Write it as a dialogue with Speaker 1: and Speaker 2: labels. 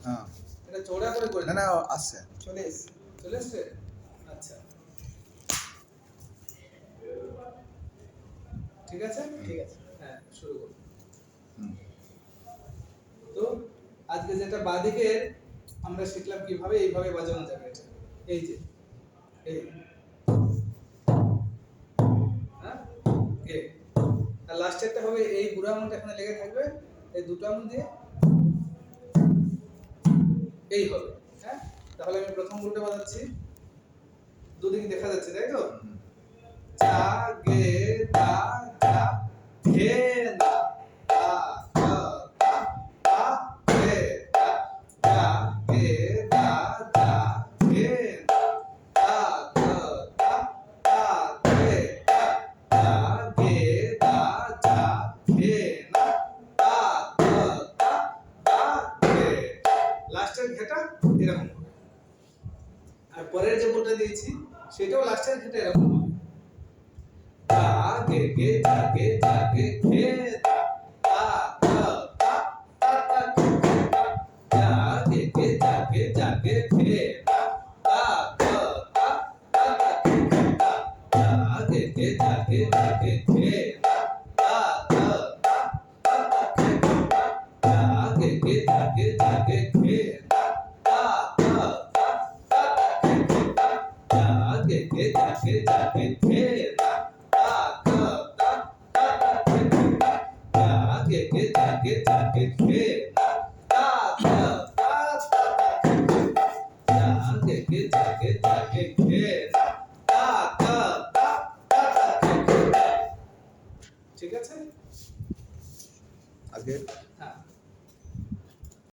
Speaker 1: হ্যাঁ
Speaker 2: এটা চওড়া করে
Speaker 1: না না আসছে
Speaker 2: চলে এসছে আচ্ছা ঠিক আছে হ্যাঁ শুরু করুন তো আজকে যেটা বাঁদিকে আমরা শিখলাম কিভাবে এইভাবে বাজানো যাবে এটা এই যে এই হ্যাঁ কে আর লাস্টেরটা হবে এই বুড়ো আঙুলটা এখানে লেগে থাকবে এই দুটো আঙুল দিয়ে এই হবে হ্যাঁ তাহলে আমি প্রথম উল্টো বাজাচ্ছি দুদিকে দেখা যাচ্ছে তাই তো চা গে দা দা হে না তা তা তা হে তা চা গে দা দা হে না তা তা তা তা হে তা চা গে দা দা হে না তা তা তা তা হে লাস্টের ঘেটা এরকম হবে আর পরের যে বোলটা দিয়েছি সেটাও লাস্টের ঘেটা এরকম হবে তা গে গে তা গে তা গে হে তা তা তা তা তা তা তা গে গে তা গে তা গে হে তা তা তা তা তা তা তা গে গে তা গে তা গে হে তা তা তা তা তা তা গে গে তা গে তা গে হে